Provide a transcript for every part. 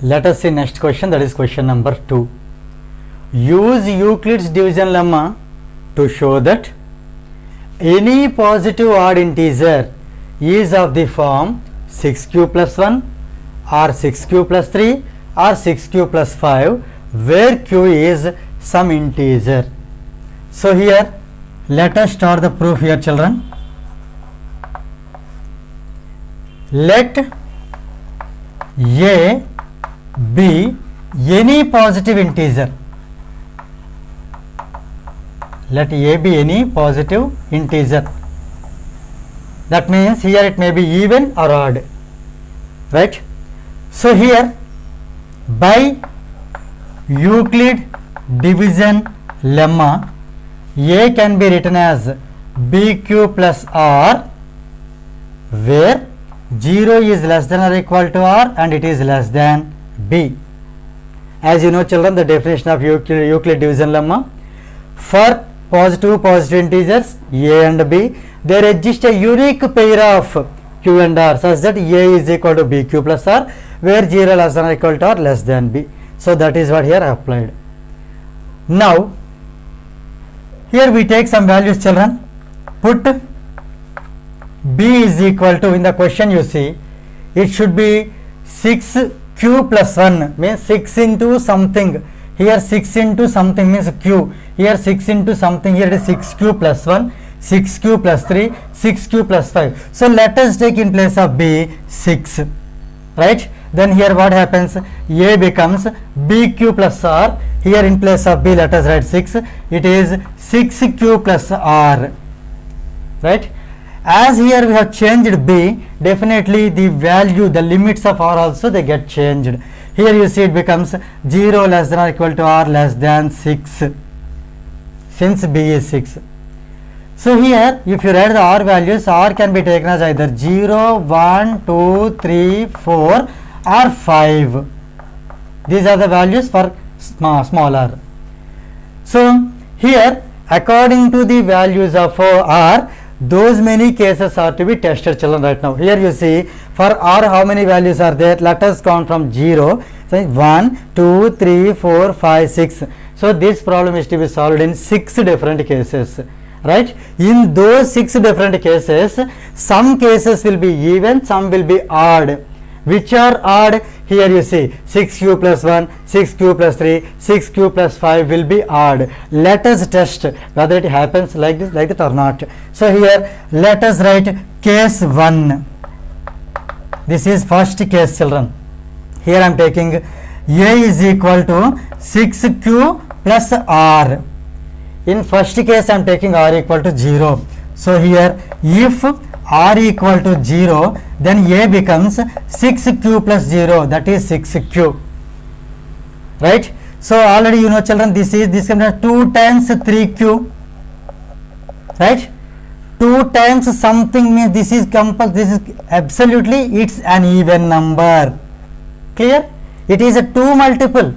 Let us see next question, that is question number 2. Use Euclid's division lemma to show that any positive odd integer is of the form 6q plus 1 or 6q plus 3 or 6q plus 5 where q is some integer. So here let us start the proof here, children. Let a be any positive integer. Let a be any positive integer. That means here it may be even or odd, right? So here by Euclid division lemma, a can be written as bq plus r, where 0 is less than or equal to r and it is less than b. As you know, children, the definition of Euclid division lemma: for positive integers a and b, there exists a unique pair of q and r such that a is equal to bq plus r, where 0 less than or equal to r less than b. So that is what here applied. Now here we take some values, children. Put b is equal to, in the question you see, it should be 6q plus 1 means 6 into something. Here 6 into something means q. Here 6 into something, here it is 6q plus 1, 6q plus 3, 6q plus 5. So let us take in place of b 6, right? Then here what happens? A becomes bq plus r. Here in place of b let us write 6. It is 6q plus r, right? As here we have changed b, definitely the value, the limits of r also they get changed. Here you see it becomes 0 less than or equal to r less than 6, since b is 6. So here if you write the r values, r can be taken as either 0, 1, 2, 3, 4 or 5. These are the values for small r. So here according to the values of r, those many cases are to be tested, children. Right now here you see for r how many values are there. Let us count from 0. So 1, 2, 3, 4, 5, 6. So this problem is to be solved in 6 different cases, right? In those 6 different cases, some cases will be even, some will be odd. Which are odd? Here you see 6q plus 1, 6q plus 3, 6q plus 5 will be odd. Let us test whether it happens like this, like that or not. So here let us write case 1. This is first case, children. Here I am taking a is equal to 6q plus r. In first case I am taking r equal to 0. So here if r equal to 0, then a becomes 6q plus 0, that is 6q, right? So already you know, children, this can be 2 times 3q, right? 2 times something means this is absolutely, it's an even number. Clear? It is a 2 multiple,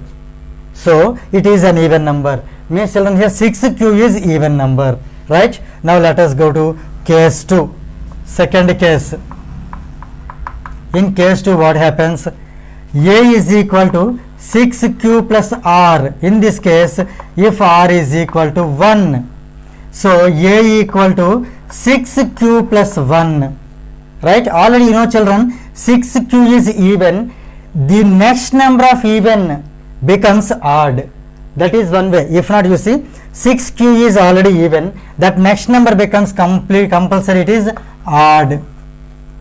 so it is an even number. Means, children, here 6q is even number, right? Now let us go to case 2. Second case. In case 2 what happens? A is equal to 6q plus r. In this case, if r is equal to 1, so a equal to 6q plus 1, right? Already you know, children, 6q is even. The next number of even becomes odd. That is one way. If not, you see 6q is already even, that next number becomes compulsory, it is odd.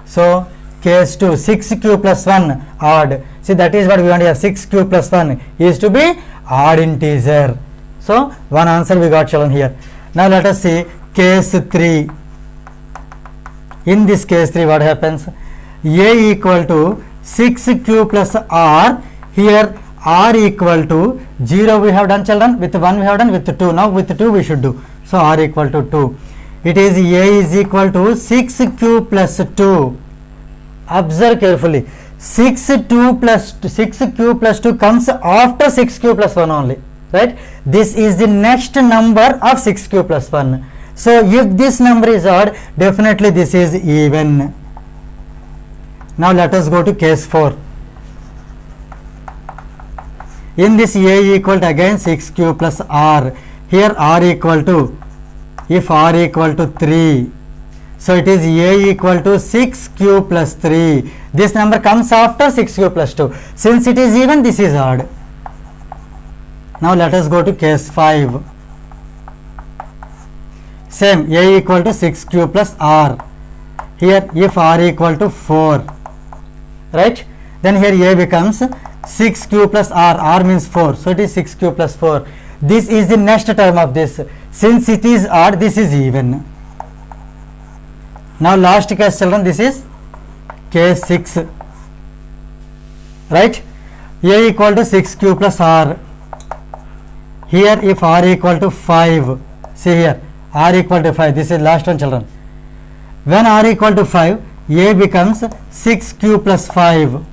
So case 2, 6q plus 1 odd. See, that is what we want here. 6q plus 1 is to be odd integer. So one answer we got, children, here. Now let us see case 3. In this case 3 what happens? A equal to 6q plus r. Here r equal to 0 we have done, children. With 1 we have done, with 2. Now with 2 we should do. So r equal to 2. It is a is equal to 6q plus 2. Observe carefully. 6q plus 2 comes after 6q plus 1 only, right? This is the next number of 6q plus 1. So if this number is odd, definitely this is even. Now let us go to case 4. In this A equal to again 6q plus R. Here R equal to, if R equal to 3, so it is A equal to 6q plus 3. This number comes after 6q plus 2. Since it is even, this is odd. Now let us go to case 5. Same, A equal to 6q plus R. Here if R equal to 4, right, then here A becomes 6q plus R means 4, so it is 6q plus 4. This is the next term of this. Since it is odd, this is even. Now last case children, this is case 6, right. A equal to 6q plus R. Here if R equal to 5, see here R equal to 5, this is last one children. When R equal to 5, A becomes 6q plus 5.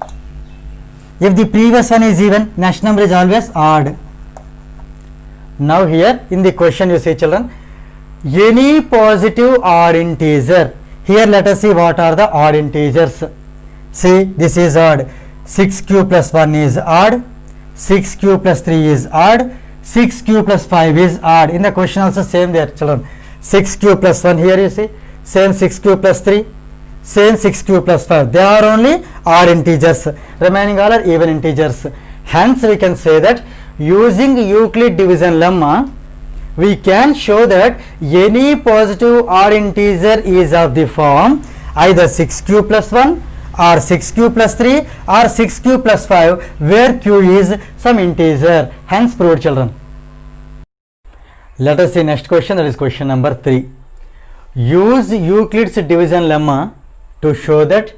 If the previous one is even, next number is always odd. Now here in the question you see children, any positive odd integer. Here let us see what are the odd integers. See, this is odd. 6q plus 1 is odd. 6q plus 3 is odd. 6q plus 5 is odd. In the question also same there children. 6q plus 1 here you see. Same 6q plus 3. Same 6q plus 5. They are only odd integers. Remaining all are even integers. Hence we can say that using Euclid division lemma, we can show that any positive odd integer is of the form either 6q plus 1 or 6q plus 3 or 6q plus 5, where q is some integer. Hence proved children. Let us see next question, that is question number 3. Use Euclid's division lemma to show that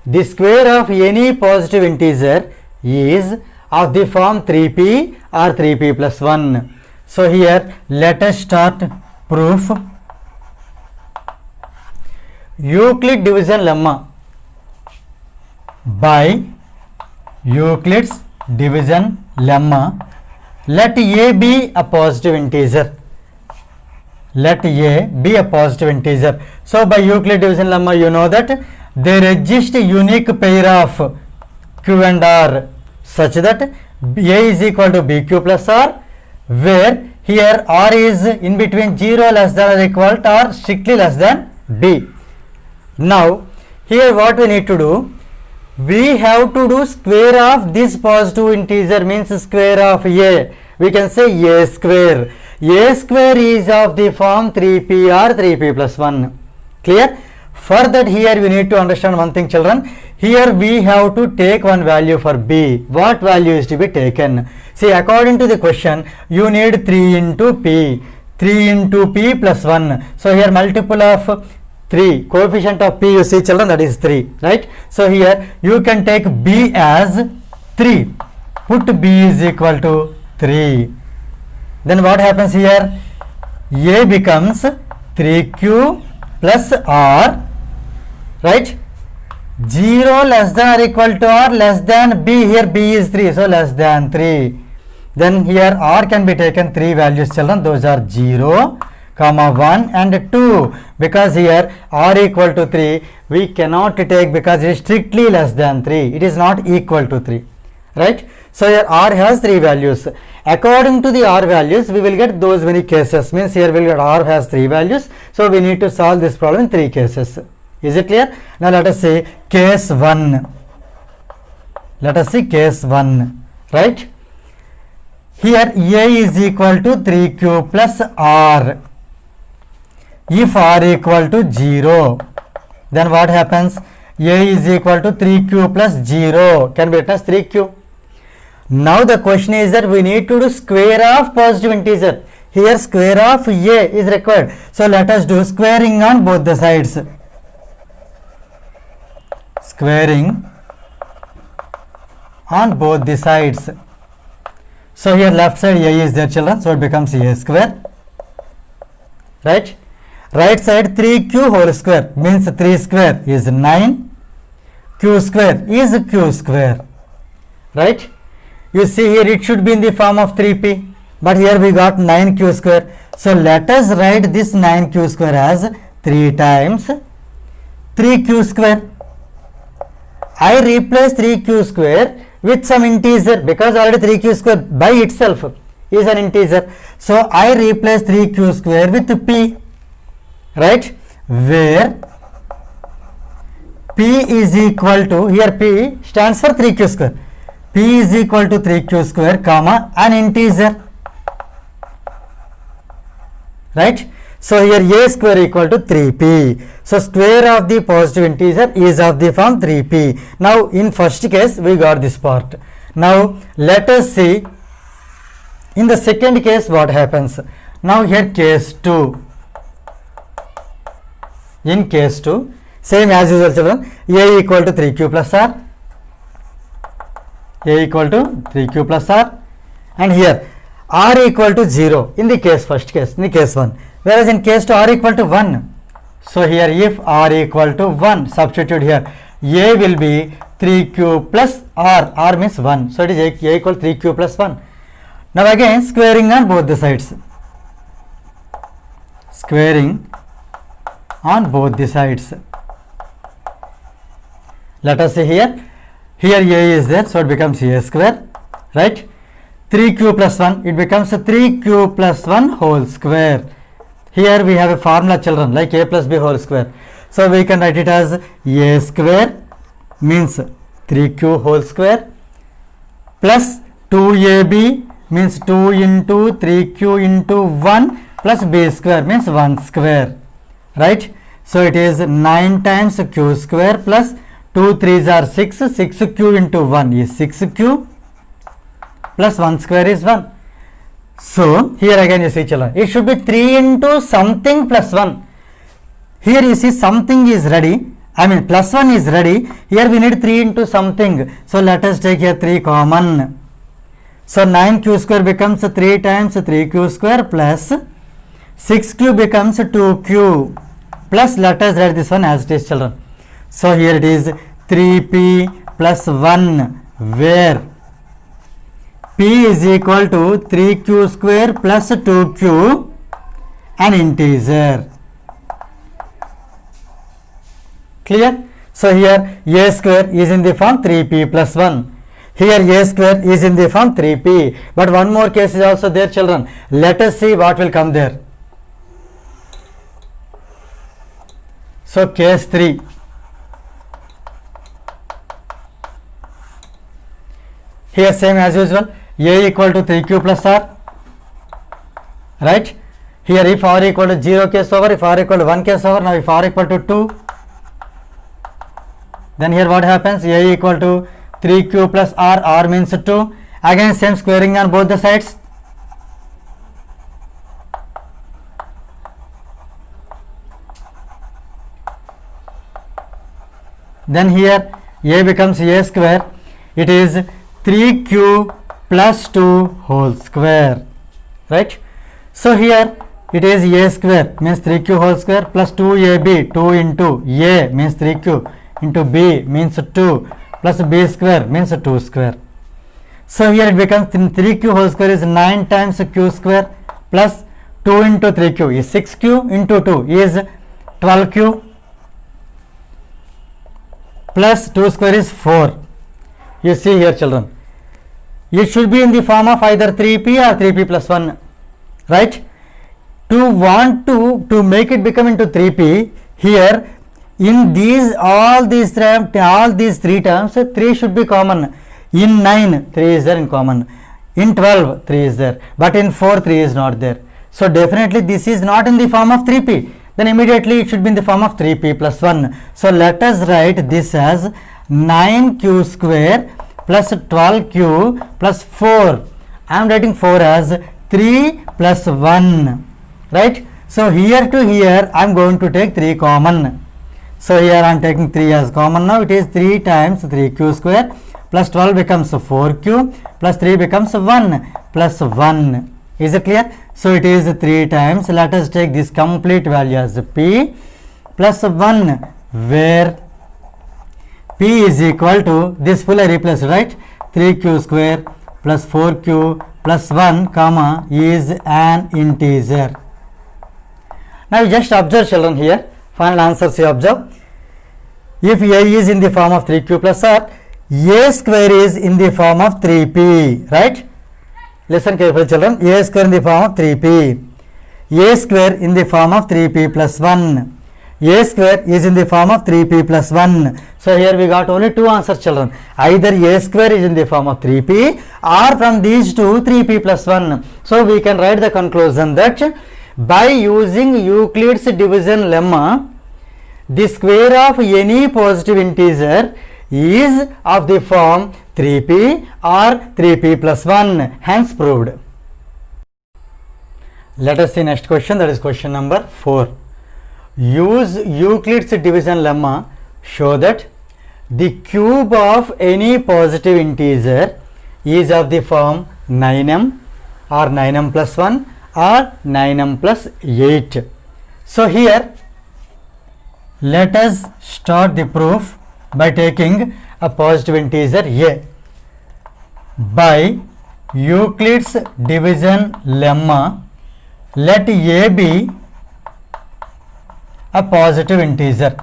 the square of any positive integer is of the form 3p or 3p plus 1. So here let us start proof. Euclid division lemma. By Euclid's division lemma, let A be a positive integer. Let A be a positive integer. So by Euclid division lemma, you know that there exists a unique pair of Q and R such that A is equal to BQ plus R, where here R is in between 0 less than or equal to or strictly less than B. Now here what we need to do, we have to do square of this positive integer, means square of A. We can say A square. A square is of the form 3p or 3p plus 1. Clear? For that here we need to understand one thing children. Here we have to take one value for B. What value is to be taken? See, according to the question, you need 3 into P. 3 into P plus 1. So here multiple of 3. Coefficient of P you see children, that is 3. Right? So here you can take B as 3. Put B is equal to 3. Then what happens here? A becomes 3q plus R. Right? 0 less than or equal to R less than B. Here B is 3, so less than 3. Then here R can be taken 3 values children. Those are 0, comma 1 and 2. Because here R equal to 3 we cannot take because it is strictly less than 3. It is not equal to 3. Right? So here R has 3 values. According to the R values, we will get those many cases. Means here we will get R has 3 values. So we need to solve this problem in 3 cases. Is it clear? Now let us say case 1. Let us see case 1. Right? Here A is equal to 3q plus R. If R equal to 0, then what happens? A is equal to 3q plus 0 can be written as 3q. Now the question is that we need to do square of positive integer. Here square of A is required. So let us do squaring on both the sides. Squaring on both the sides. So here left side A is there children, so it becomes A square. Right? Right side 3q whole square means 3 square is 9. Q square is q square. Right? You see here it should be in the form of 3p, but here we got 9q square. So let us write this 9q square as 3 times 3q square. I replace 3q square with some integer, because already 3q square by itself is an integer. So I replace 3q square with p, right, where p is equal to, here p stands for 3q square, p is equal to 3q square comma an integer, right. So here a square equal to 3p. So square of the positive integer is of the form 3p. Now in first case we got this part. Now let us see in the second case what happens. Now here case 2. In case 2, same as usual children, a equal to 3q plus r, a equal to 3q plus r, and here r equal to 0 in the case first case, in the case 1, whereas in case 2 r equal to 1. So here if r equal to 1, substitute here, a will be 3q plus r means 1, so it is a equal to 3q plus 1. Now again squaring on both the sides, squaring on both the sides. Let us see here a is there, so it becomes a square, right. 3q plus 1, it becomes a 3q plus 1 whole square. Here we have a formula children, like a plus b whole square. So we can write it as a square means 3q whole square plus 2ab means 2 into 3q into 1 plus b square means 1 square, right. So it is 9 times q square plus 2 3s are 6, 6q into 1 is 6q plus 1 square is 1. So here again you see children, it should be 3 into something plus 1. Here you see something is ready, I mean plus 1 is ready, here we need 3 into something. So let us take here 3 common. So 9q square becomes 3 times 3q square plus 6q becomes 2q plus, let us write this one as it is children. So here it is 3p plus 1 where p is equal to 3q square plus 2q an integer. Clear? So here a square is in the form 3p plus 1. Here a square is in the form 3p. But one more case is also there children. Let us see what will come there. So case 3. Here same as usual, a equal to 3q plus r, right. Here if r equal to 0 case over, if r equal to 1 case over. Now if r equal to 2, then here what happens, a equal to 3q plus r means 2. Again same squaring on both the sides. Then here a becomes a square, it is 3q plus 2 whole square, right. So here it is a square means 3q whole square plus 2ab, 2 into a means 3q into b means 2 plus b square means 2 square. So here it becomes 3q whole square is 9 times q square plus 2 into 3q is 6q into 2 is 12q plus 2 square is 4. You see here children, it should be in the form of either 3p or 3p plus 1, right. To want to make it become into 3p, here in these all these three terms 3 should be common. In 9 3 is there in common, in 12 3 is there, but in 4 3 is not there. So definitely this is not in the form of 3p, then immediately it should be in the form of 3p plus 1. So let us write this as 9q square plus 12q plus 4. I am writing 4 as 3 plus 1, right. So here to here I am going to take 3 common. So here I am taking 3 as common. Now it is 3 times 3q square plus 12 becomes 4q plus 3 becomes 1 plus 1. Is it clear? So it is 3 times, let us take this complete value as p plus 1 where p is equal to this full I replace, right, 3q square plus 4q plus 1 comma is an integer. Now you just observe children here, final answers you observe. If a is in the form of 3q plus r, a square is in the form of 3p, right? Listen carefully children, a square in the form of 3p, a square in the form of 3p plus 1, a square is in the form of 3p plus 1. So here we got only two answers children, either a square is in the form of 3p or from these two 3p plus 1. So we can write the conclusion that by using Euclid's division lemma, the square of any positive integer is of the form 3p or 3p plus 1, hence proved. Let us see next question, that is question number 4. Use Euclid's division lemma, show that the cube of any positive integer is of the form 9m or 9m plus 1 or 9m plus 8. So here let us start the proof by taking a positive integer a. By Euclid's division lemma, let a be a positive integer.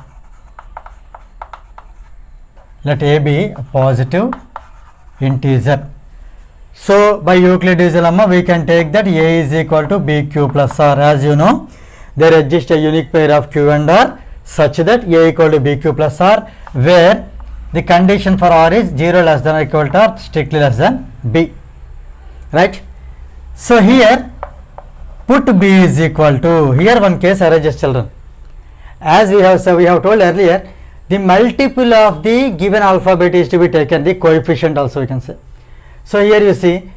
Let a be a positive integer. So by Euclid division lemma we can take that a is equal to bq plus r. As you know, there exists a unique pair of q and r such that a equal to bq plus r, where the condition for r is 0 less than or equal to or strictly less than b, right? So here put b is equal to, here one case arises children. As we have told earlier, the multiple of the given alphabet is to be taken, the coefficient also we can say. So here you see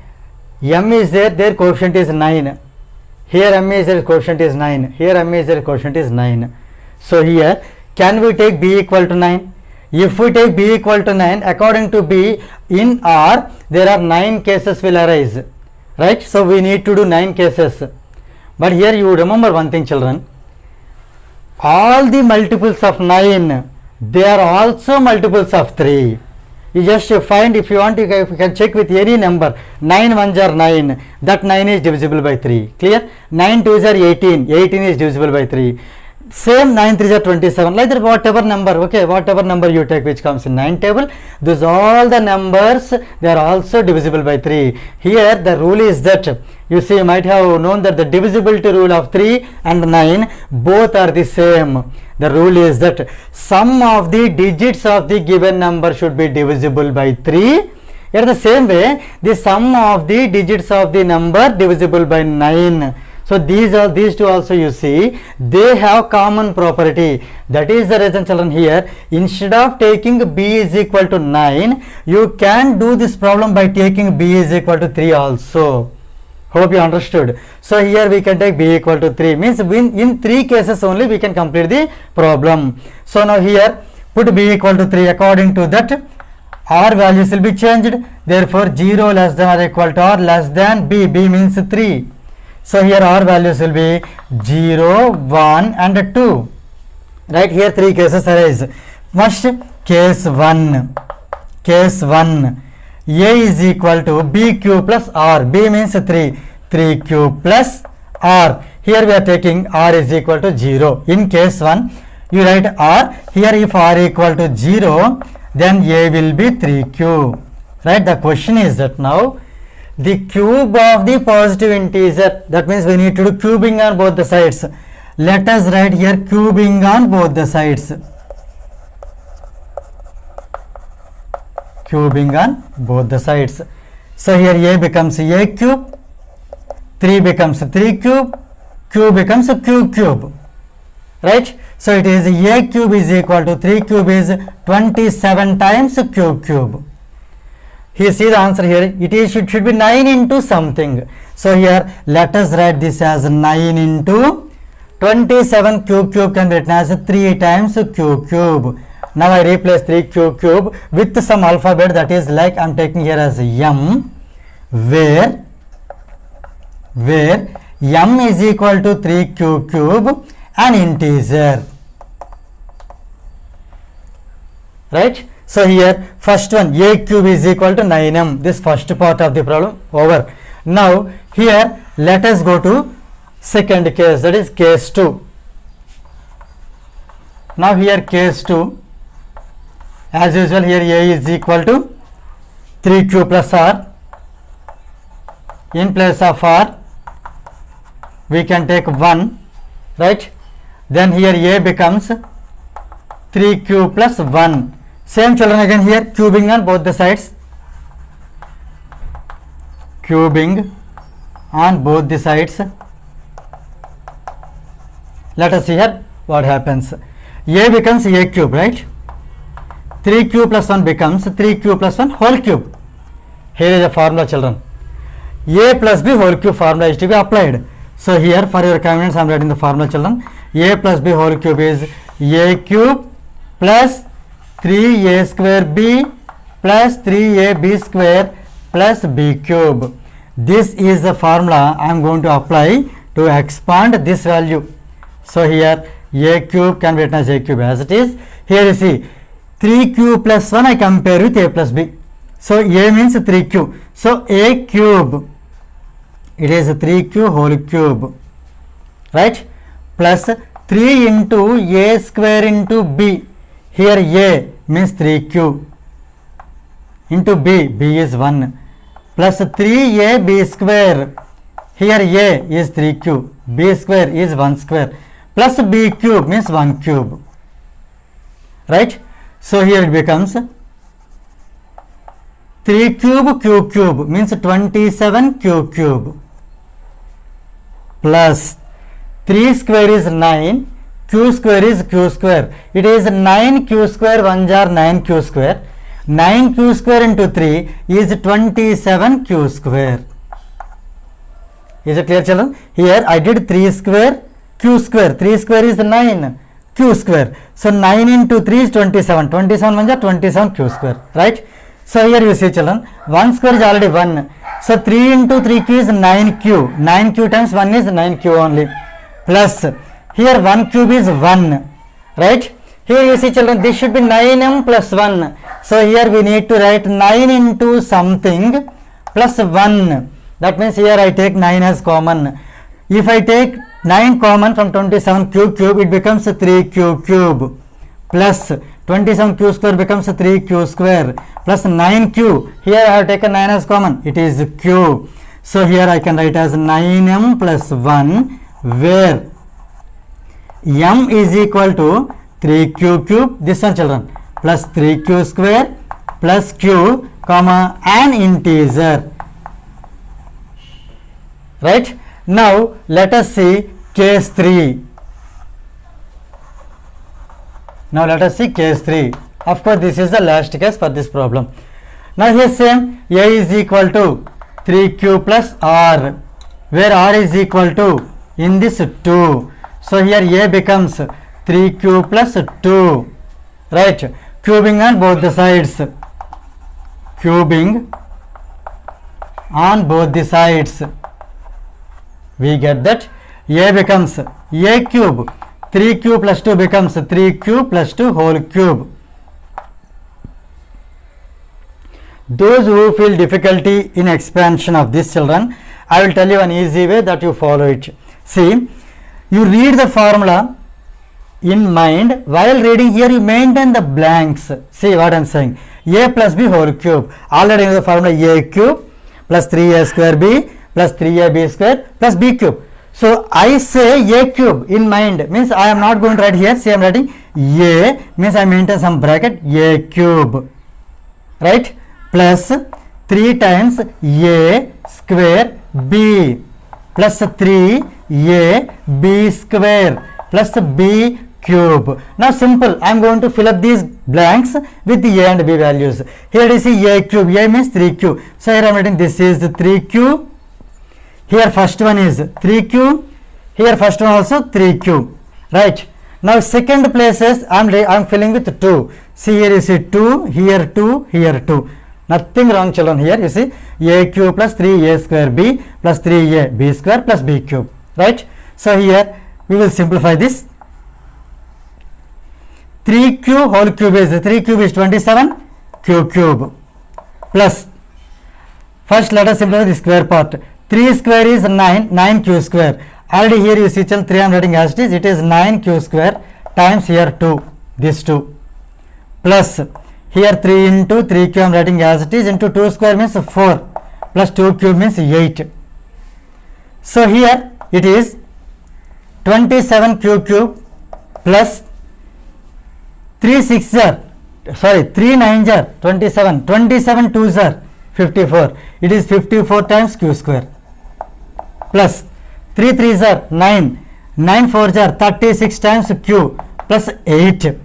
m is there, their coefficient is 9. Here m is there, coefficient is 9. Here m is there, coefficient is 9. So here can we take b equal to 9? If we take b equal to 9, according to b in R there are 9 cases will arise, right? So we need to do 9 cases. But here you remember one thing children, all the multiples of 9 they are also multiples of 3. You just find, if you want you can check with any number, 9 ones are 9, that 9 is divisible by 3, clear? 9 twos are 18, 18 is divisible by 3. Same 9 threes are 27, like that whatever number, okay, whatever number you take which comes in 9 table, those all the numbers they are also divisible by 3. Here the rule is that, you see, you might have known that the divisibility rule of 3 and 9 both are the same. The rule is that sum of the digits of the given number should be divisible by 3. Here the same way, the sum of the digits of the number divisible by 9. So these two also you see they have common property. That is the reason children, here instead of taking b is equal to 9, you can do this problem by taking b is equal to 3 also. Hope you understood. So here we can take b equal to 3, means in 3 cases only we can complete the problem. So now here put b equal to 3, according to that r values will be changed. Therefore 0 less than or equal to r less than b, b means 3. So here r values will be 0, 1 and 2, right? Here 3 cases arise. First case 1, a is equal to bq plus r, b means 3, 3q plus r. Here we are taking r is equal to 0. In case 1 you write r, here if r equal to 0 then a will be 3q, right? The question is that now the cube of the positive integer, that means we need to do cubing on both the sides. Let us write here cubing on both the sides. Cubing on both the sides. So here a becomes a cube, 3 becomes 3 cube, q becomes a cube, right? So it is a cube is equal to 3 cube is 27 times cube. Here see the answer here, it is should be 9 into something. So here let us write this as 9 into 27 cube can be written as 3 times cube. Now I replace 3 cube with some alphabet, that is like I am taking here as m, where m is equal to 3 cube an integer, right? So here first one, a cube is equal to 9m, this first part of the problem over. Now here let us go to second case, that is case 2. Now here case 2, As usual, here A is equal to 3Q plus R. In place of R, we can take 1, right? Then here A becomes 3Q plus 1. Same children again here, cubing on both the sides. Cubing on both the sides. Let us see here what happens. A becomes A cube, right? 3Q plus 1 becomes 3Q plus 1 whole cube. Here is a formula, children. A plus B whole cube formula is to be applied. So here for your convenience I am writing the formula, children. A plus B whole cube is A cube plus 3A square B plus 3AB square plus B cube. This is the formula I am going to apply to expand this value. So here A cube can be written as A cube as it is. Here you see 3Q plus 1 I compare with A plus B. So A means 3Q. So A cube, it is 3Q whole cube, right? Plus 3 into A square into B. Here A means 3Q into B. B is 1. Plus 3AB square. Here A is 3Q. B square is 1 square. Plus B cube means 1 cube. Right? So here it becomes 3 cube Q cube means 27 Q cube. Plus 3 square is 9. Q square is Q square. It is 9 Q square 1 jar 9 Q square. 9 Q square into 3 is 27 Q square. Is it clear, children? Here I did 3 square Q square. 3 square is 9 Q square. So 9 into 3 is 27. 27 1 jar 27 Q square. Right? So here you see, children, 1 square is already 1. So 3 into 3Q is 9Q. 9Q times 1 is 9Q only. Plus here 1 cube is 1. Right? Here you see, children, this should be 9m plus 1. So here we need to write 9 into something plus 1. That means here I take 9 as common. If I take 9 common from 27 cube, it becomes 3Q cube. Plus 27 Q square becomes 3Q square. Plus 9Q. Here I have taken 9 as common. It is Q. So here I can write as 9m plus 1, where m is equal to 3Q cube, this one, children, plus 3Q square plus Q, comma, an integer. Right? Now let us see case 3. Now let us see case 3. Of course, this is the last case for this problem. Now here same, A is equal to 3Q plus R, where R is equal to, in this, 2. So here A becomes 3Q plus 2, right? Cubing on both the sides. Cubing on both the sides. We get that A becomes A cube. 3Q plus 2 becomes 3Q plus 2 whole cube. Those who feel difficulty in expansion of this, children, I will tell you an easy way that you follow it. See, you read the formula in mind. While reading here, you maintain the blanks. See what I am saying. A plus B whole cube. Already in the formula A cube plus 3A square B plus 3AB square plus B cube. So I say A cube in mind, means I am not going to write here. See, I am writing A, means I maintain some bracket, A cube, right? Plus 3 times A square B plus 3A B square plus B cube. Now simple, I am going to fill up these blanks with the A and B values. Here you see A cube, A means 3Q. So here I am writing this is 3Q. Here first one is 3Q. Here first one also 3Q. Right. Now second places I am filling with 2. See, here you see 2, here 2, here 2. Nothing wrong, children. Here you see A cube plus 3A square B plus 3A B square plus B cube. Right. So here we will simplify this. 3Q whole cube is 3 cube is 27 Q cube plus, first let us simplify the square part. 3 square is 9Q square. Already here you see, 3 I am writing as it is 9Q square times here 2, this 2, plus Here 3 into 3 cube I am writing as it is, into 2 square means 4 plus 2 cube means 8. So here it is 27 cube plus 3 6 are, sorry 3 9 are 27, 27 2s are 54. It is 54 times q square plus 3 3s are 9, 9 4s are 36 times q plus 8.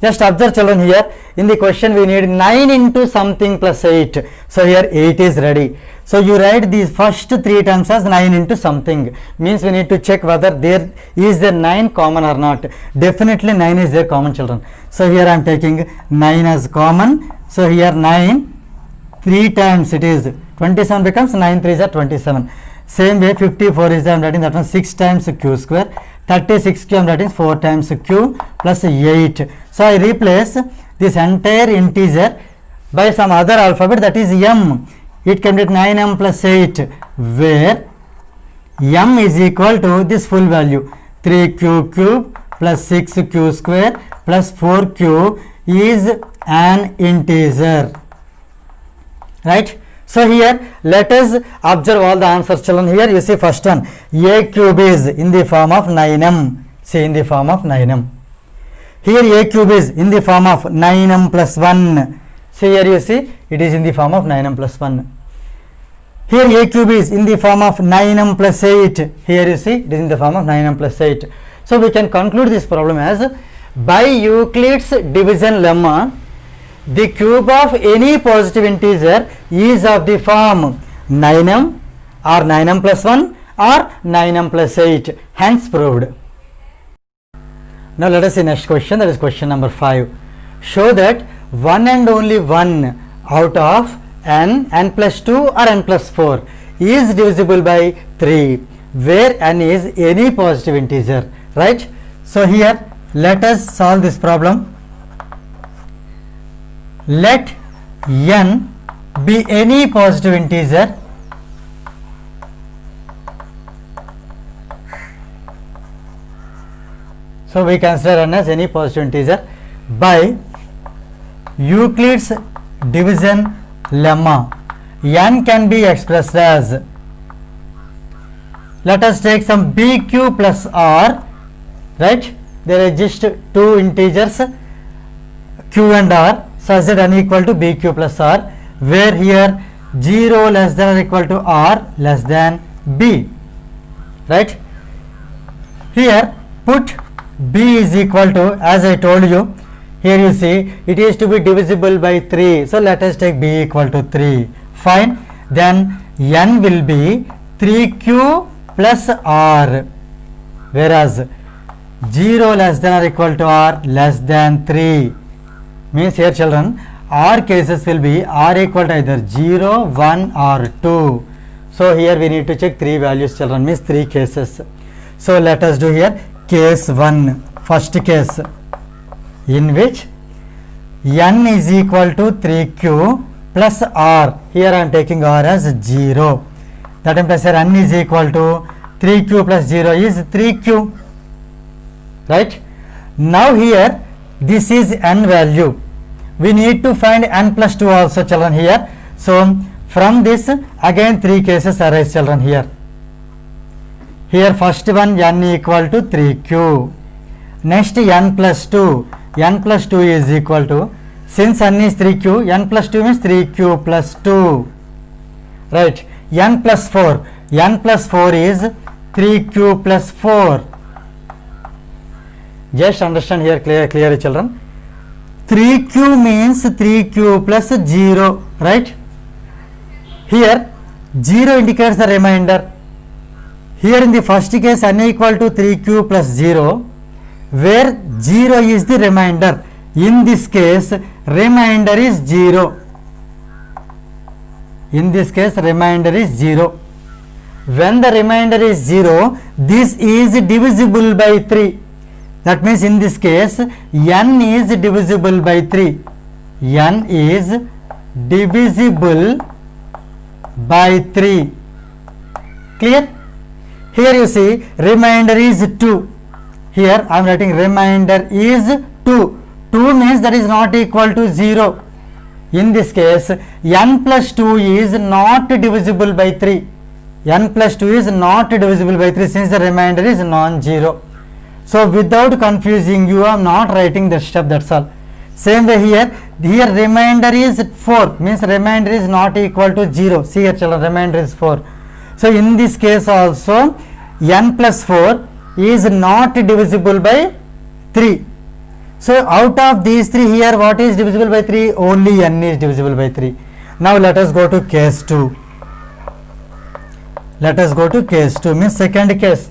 Just observe children, here in the question we need 9 into something plus 8. So here 8 is ready. So you write these first 3 terms as 9 into something. Means we need to check whether there is the 9 common or not. Definitely 9 is there common, children. So here I am taking 9 as common. So here 9 3 times it is 27 becomes 9 3s are 27. Same way 54 is I am writing that one 6 times q square. 36 q I am writing 4 times q plus 8. So I replace this entire integer by some other alphabet, that is m. It can be 9m plus 8, where m is equal to this full value 3q cube plus 6q square plus 4q is an integer, right? So here let us observe all the answers, children. Here you see first one, a cube is in the form of 9m. See, in the form of 9m. Here a cube is in the form of 9m plus 1. So here you see it is in the form of 9m plus 1. Here a cube is in the form of 9m plus 8. Here you see it is in the form of 9m plus 8. So we can conclude this problem as, by Euclid's division lemma, the cube of any positive integer is of the form 9m or 9m plus 1 or 9m plus 8. Hence proved. Now let us see next question, that is question number 5. Show that one and only one out of n plus 2 or n plus 4 is divisible by 3, where n is any positive integer, right? So here let us solve this problem. Let n be any positive integer so we consider n as any positive integer by Euclid's division lemma. N can be expressed as, let us take some bq plus r, right? There exist two integers q and r such that n equal to bq plus r, where here 0 less than or equal to r less than b, right? Here put b is equal to, as I told you, here you see it is to be divisible by 3. So let us take b equal to 3. Fine. Then n will be 3q plus r, whereas 0 less than or equal to r less than 3. Means here, children, r cases will be r equal to either 0, 1 or 2. So here we need to check 3 values, children, means 3 cases. So let us do here case 1, first case, in which n is equal to 3q plus r. Here I am taking r as 0. That implies here n is equal to 3q plus 0 is 3q, right? Now here this is n value. We need to find n plus 2 also, children, here. So from this again 3 cases arise, children, here. Here first one, n equal to 3q. Next n plus 2. N plus 2 is equal to, since n is 3q, n plus 2 means 3q plus 2. Right. N plus 4. N plus 4 is 3q plus 4. Just understand here clearly, children. 3q means 3q plus 0. Right. Here 0 indicates the remainder. Here in the first case n equal to 3q plus 0, where 0 is the remainder. In this case remainder is 0. In this case remainder is 0. When the remainder is 0, this is divisible by 3. That means in this case n is divisible by 3. N is divisible by 3. Clear? Here you see remainder is 2. Here I am writing remainder is 2. 2 means that is not equal to 0. In this case, n plus 2 is not divisible by 3. N plus 2 is not divisible by 3 since the remainder is non-zero. So without confusing you, I am not writing the step, that's all. Same way here remainder is 4, means remainder is not equal to 0. See here children, remainder is 4. So in this case also n plus 4 is not divisible by 3. So out of these 3 here, what is divisible by 3? Only n is divisible by 3. Now let us go to case 2. Let us go to case 2, means second case.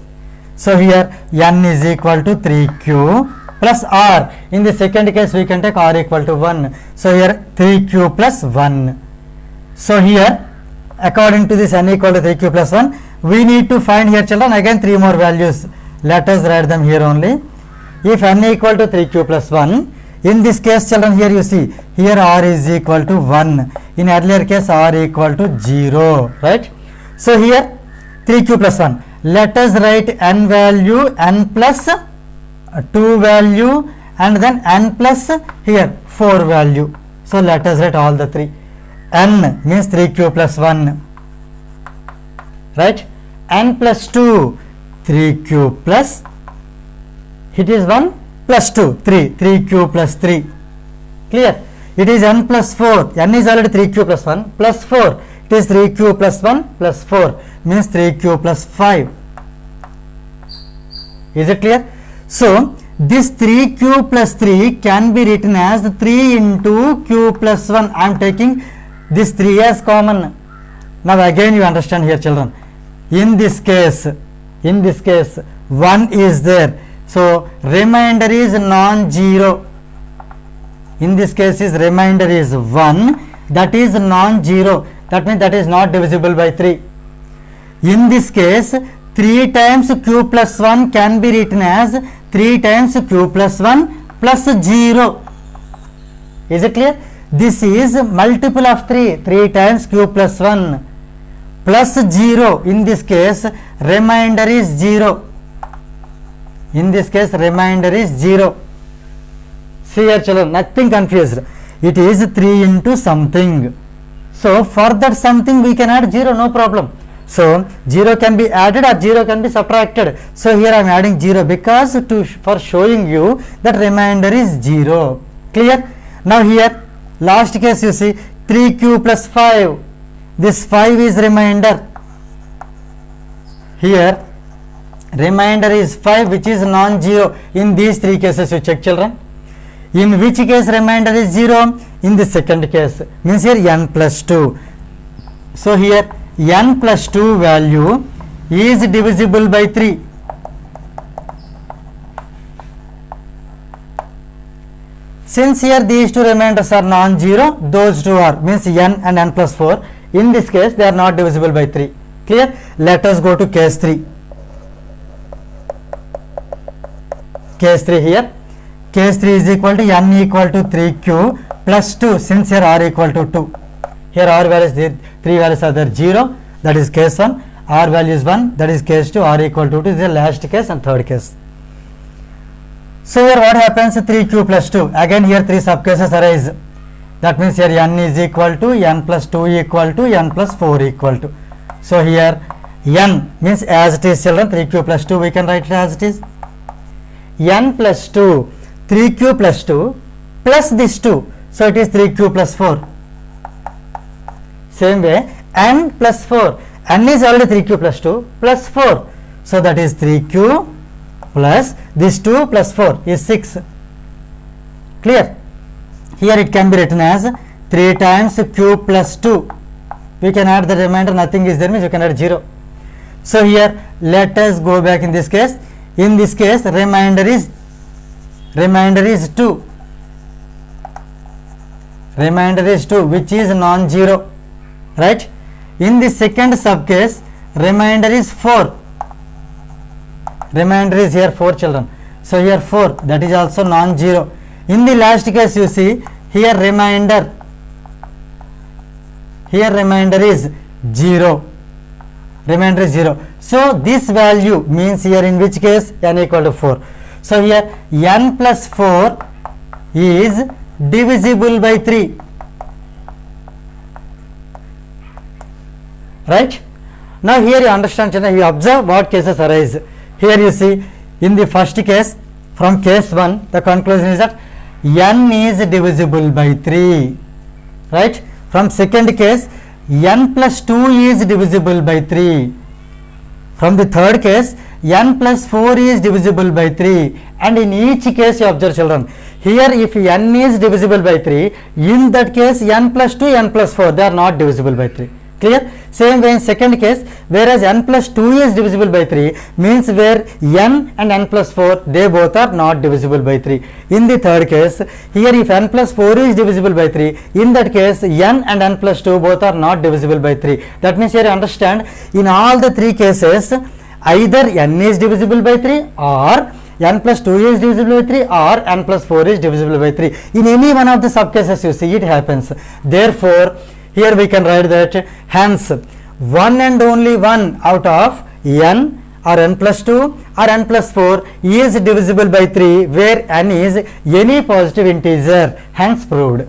So here n is equal to 3q plus r. In the second case we can take r equal to 1. So here 3q plus 1. So here according to this n equal to 3q plus 1, we need to find here children again 3 more values. Let us write them here only. If n equal to 3q plus 1, in this case children, here you see, here r is equal to 1. In earlier case r equal to 0, right? So here 3q plus 1. Let us write n value, n plus 2 value, and then n plus here 4 value. So let us write all the 3. N means 3q plus 1, right? N plus 2, 3q plus, it is 1 plus 2, 3, 3q plus 3. Clear? It is n plus 4, n is already 3q plus 1 plus 4. It is 3q plus 1 plus 4, means 3q plus 5. Is it clear? So this 3q plus 3 can be written as 3 into q plus 1. I am taking this 3 as common. Now again you understand here children. In this case 1 is there. So remainder is non-zero. In this case is remainder is 1, that is non-zero. That means that is not divisible by 3. In this case 3 times q plus 1 can be written as 3 times q plus 1 plus 0. Is it clear? This is multiple of 3, 3 times q plus 1 plus 0. In this case remainder is 0. In this case remainder is 0. See here children, nothing confused. It is 3 into something. So for that something we can add 0, no problem. So 0 can be added or 0 can be subtracted. So here I am adding 0 because for showing you that remainder is 0. Clear? Now here last case you see 3q plus 5. This 5 is remainder. Here remainder is 5, which is non-zero. In these 3 cases you check children. In which case remainder is 0? In the second case, means here n plus 2. So here n plus 2 value is divisible by 3. Since here these two remainders are non-zero, those two are, means n and n plus 4. In this case they are not divisible by 3. Clear? Let us go to case 3. Case 3 here. Case 3 is equal to n equal to 3q plus 2, since here r equal to 2. Here r values, 3 values are there 0, that is case 1. R value is 1, that is case 2. R equal to 2 is the last case and third case. So here what happens? 3q plus 2. Again here 3 subcases arise. That means here n is equal to n plus 2 equal to n plus 4 equal to. So here n means as it is children, 3q plus 2 we can write it as it is. N plus 2, 3q plus 2 plus this 2. So it is 3q plus 4. Same way n plus 4. N is already 3q plus 2 plus 4. So that is 3q plus this 2 plus 4 is 6. Clear? Here it can be written as 3 times q plus 2. We can add the remainder, nothing is there, means you can add 0. So here let us go back in this case. In this case remainder is 2. Remainder is 2, which is non-zero, right? In the second subcase remainder is 4. Remainder is here 4 children. So here 4, that is also non-zero. In the last case you see here remainder is 0. Remainder is 0. So this value means here in which case n equal to 4. So here n plus 4 is divisible by 3. right? Now here you understand, children, you observe what cases arise. Here you see, in the first case, from case 1, the conclusion is that n is divisible by 3, right? From second case, n plus 2 is divisible by 3. From the third case, n plus 4 is divisible by 3, and in each case you observe, children, here if n is divisible by 3, in that case n plus 2, n plus 4, they are not divisible by 3. Clear? Same way in second case, whereas n plus 2 is divisible by 3, means where n and n plus 4, they both are not divisible by 3. In the third case, here if n plus 4 is divisible by 3, in that case n and n plus 2 both are not divisible by 3. That means here you understand, in all the three cases, either n is divisible by 3 or n plus 2 is divisible by 3 or n plus 4 is divisible by 3. In any one of the sub cases you see it happens. Therefore, here we can write that hence one and only one out of n or n plus 2 or n plus 4 is divisible by 3 where n is any positive integer, hence proved.